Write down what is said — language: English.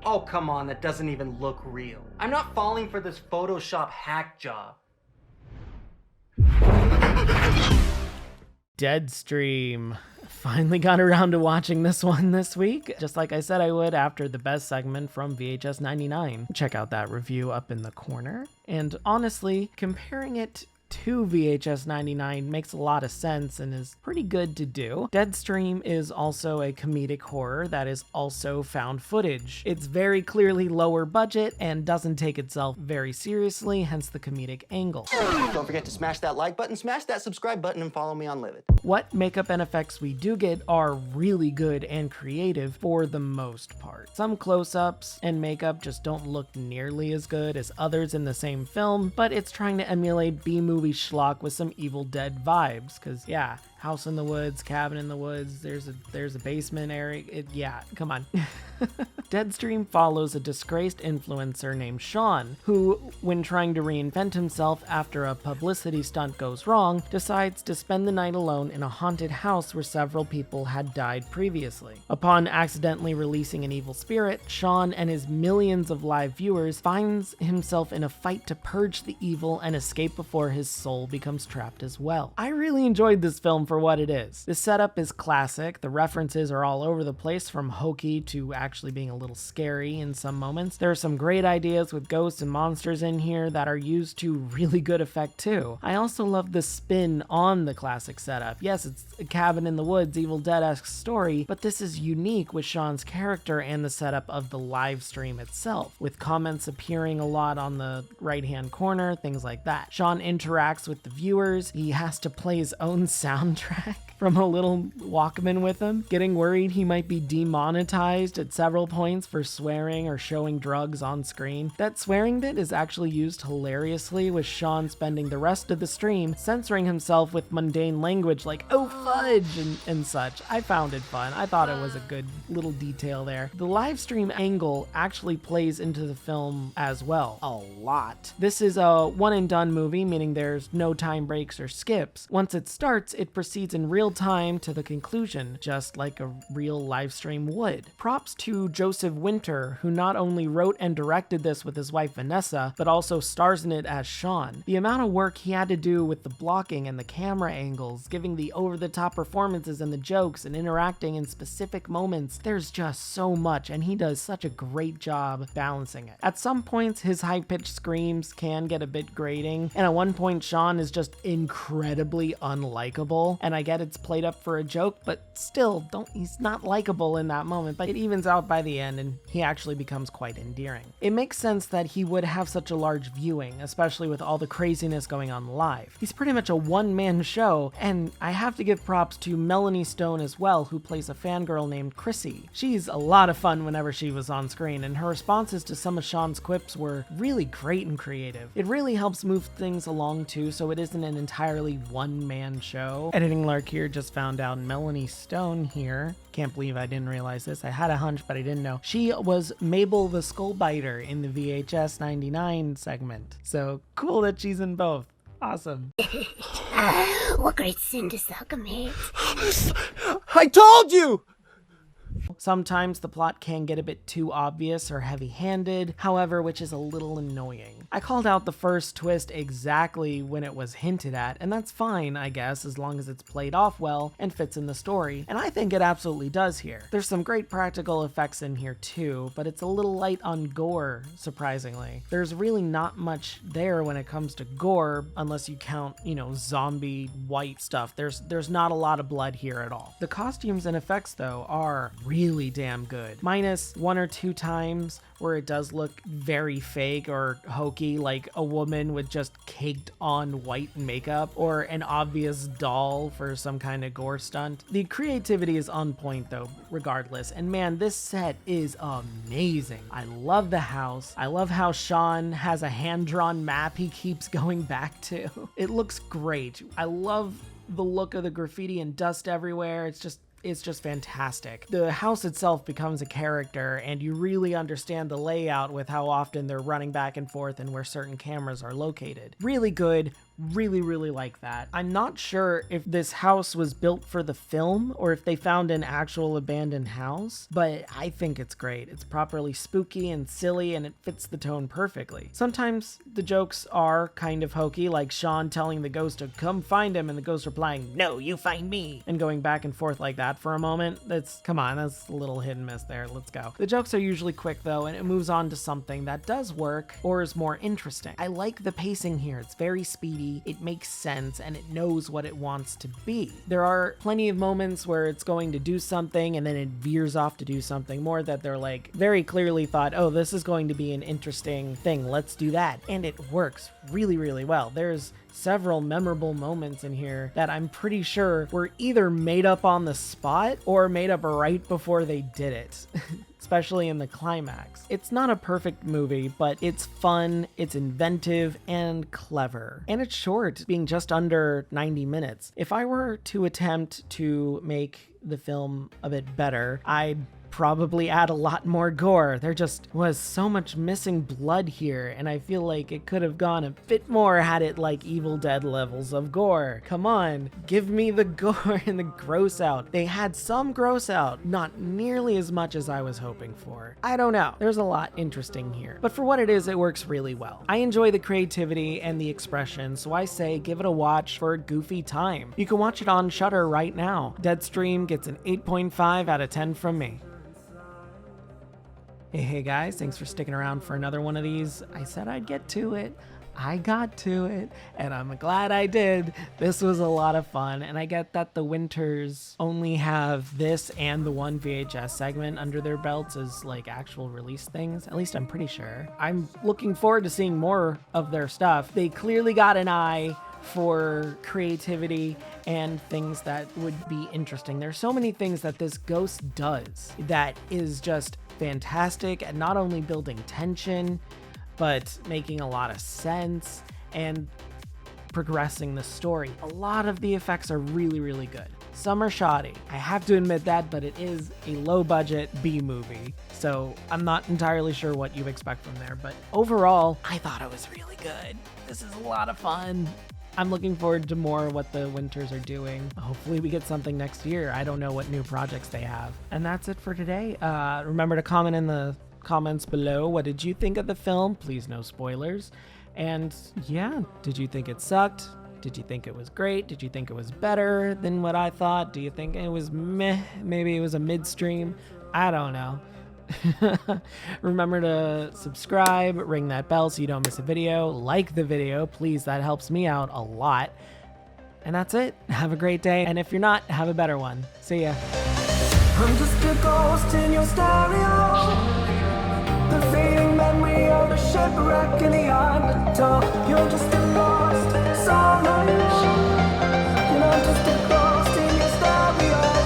Oh, come on, that doesn't even look real. I'm not falling for this Photoshop hack job. Deadstream. Finally got around to watching this one this week, just like I said I would after the best segment from VHS 99. Check out that review up in the corner. And honestly, comparing it to VHS 99 makes a lot of sense and is pretty good to do. Deadstream is also a comedic horror that is also found footage. It's very clearly lower budget and doesn't take itself very seriously, hence the comedic angle. Don't forget to smash that like button, smash that subscribe button, and follow me on Livid. What makeup and effects we do get are really good and creative for the most part. Some close-ups and makeup just don't look nearly as good as others in the same film, but it's trying to emulate B-movie schlock with some Evil Dead vibes, because yeah, house in the woods, cabin in the woods, there's a basement area, yeah, come on. Deadstream follows a disgraced influencer named Shawn, who, when trying to reinvent himself after a publicity stunt goes wrong, decides to spend the night alone in a haunted house where several people had died previously. Upon accidentally releasing an evil spirit, Shawn and his millions of live viewers finds himself in a fight to purge the evil and escape before his soul becomes trapped as well. I really enjoyed this film for what it is. The setup is classic, the references are all over the place, from hokey to actually being a little scary in some moments. There are some great ideas with ghosts and monsters in here that are used to really good effect too. I also love the spin on the classic setup. Yes, it's a cabin in the woods, Evil Dead-esque story, but this is unique with Shawn's character and the setup of the live stream itself, with comments appearing a lot on the right-hand corner, things like that. Shawn interacts with the viewers. He has to play his own soundtrack from a little Walkman with him, getting worried he might be demonetized at several points for swearing or showing drugs on screen. That swearing bit is actually used hilariously, with Shawn spending the rest of the stream censoring himself with mundane language like "oh fudge" and such. I found it fun. I thought it was a good little detail there. The live stream angle actually plays into the film as well, a lot. This is a one and done movie, meaning there's no time breaks or skips. Once it starts, it proceeds in real time to the conclusion, just like a real live stream would. Props to Joseph Winter, who not only wrote and directed this with his wife Vanessa, but also stars in it as Shawn. The amount of work he had to do with the blocking and the camera angles, giving the over-the-top performances and the jokes and interacting in specific moments, there's just so much, and he does such a great job balancing it. At some points, his high-pitched screams can get a bit grating, and at one point Shawn is just incredibly unlikable, and I get it's played up for a joke, but still, he's not likable in that moment, but it evens out by the end and he actually becomes quite endearing. It makes sense that he would have such a large viewing, especially with all the craziness going on live. He's pretty much a one-man show, and I have to give props to Melanie Stone as well, who plays a fangirl named Chrissy. She's a lot of fun whenever she was on screen, and her responses to some of Shawn's quips were really great and creative. It really helps move things along too, so it isn't an entirely one-man show. Editing Larkir just found out Melanie Stone here, can't believe I didn't realize this, I had a hunch but I didn't know, she was Mabel the Skullbiter in the VHS 99 segment. So cool that she's in both. Awesome. What great sin to succumb it. I told you! Sometimes the plot can get a bit too obvious or heavy-handed, however, which is a little annoying. I called out the first twist exactly when it was hinted at, and that's fine, I guess, as long as it's played off well and fits in the story, and I think it absolutely does here. There's some great practical effects in here too, but it's a little light on gore, surprisingly. There's really not much there when it comes to gore, unless you count, zombie white stuff. There's not a lot of blood here at all. The costumes and effects, though, are really damn good. Minus one or two times where it does look very fake or hokey, like a woman with just caked on white makeup or an obvious doll for some kind of gore stunt. The creativity is on point though, regardless, and man, this set is amazing. I love the house. I love how Shawn has a hand-drawn map he keeps going back to. It looks great. I love the look of the graffiti and dust everywhere. It's just is just fantastic. The house itself becomes a character, and you really understand the layout with how often they're running back and forth and where certain cameras are located. Really good. Really like that. I'm not sure if this house was built for the film or if they found an actual abandoned house, but I think it's great. It's properly spooky and silly, and it fits the tone perfectly. Sometimes the jokes are kind of hokey, like Shawn telling the ghost to come find him and the ghost replying, "No, you find me," and going back and forth like that for a moment. Come on, that's a little hit and miss there. Let's go. The jokes are usually quick though, and it moves on to something that does work or is more interesting. I like the pacing here. It's very speedy. It makes sense, and it knows what it wants to be. There are plenty of moments where it's going to do something and then it veers off to do something more that they're like very clearly thought, oh, this is going to be an interesting thing, let's do that. And it works really well. There's several memorable moments in here that I'm pretty sure were either made up on the spot or made up right before they did it. Especially in the climax. It's not a perfect movie, but it's fun, it's inventive, and clever. And it's short, being just under 90 minutes. If I were to attempt to make the film a bit better, I'd probably add a lot more gore. There just was so much missing blood here, and I feel like it could have gone a bit more had it like Evil Dead levels of gore. Come on, give me the gore and the gross out. They had some gross out, not nearly as much as I was hoping for. I don't know. There's a lot interesting here. But for what it is, it works really well. I enjoy the creativity and the expression, so I say give it a watch for a goofy time. You can watch it on Shudder right now. Deadstream gets an 8.5 out of 10 from me. Hey guys, thanks for sticking around for another one of these. I said I'd get to it. I got to it, and I'm glad I did. This was a lot of fun, and I get that the Winters only have this and the one VHS segment under their belts as like actual release things. At least I'm pretty sure. I'm looking forward to seeing more of their stuff. They clearly got an eye for creativity and things that would be interesting. There's so many things that this ghost does that is just fantastic at not only building tension, but making a lot of sense and progressing the story. A lot of the effects are really good. Some are shoddy. I have to admit that, but it is a low budget B movie, so I'm not entirely sure what you expect from there, but overall, I thought it was really good. This is a lot of fun. I'm looking forward to more of what the Winters are doing. Hopefully we get something next year. I don't know what new projects they have. And that's it for today. Remember to comment in the comments below. What did you think of the film? Please no spoilers. And yeah, did you think it sucked? Did you think it was great? Did you think it was better than what I thought? Do you think it was meh? Maybe it was a midstream? I don't know. Remember to subscribe, ring that bell so you don't miss a video, like the video, please, that helps me out a lot. And that's it. Have a great day, and if you're not, have a better one. See ya. I'm just a ghost in your stereo, the fading memory of a shipwreck in the undertow. You're just a lost song, and I'm just a ghost in your stereo.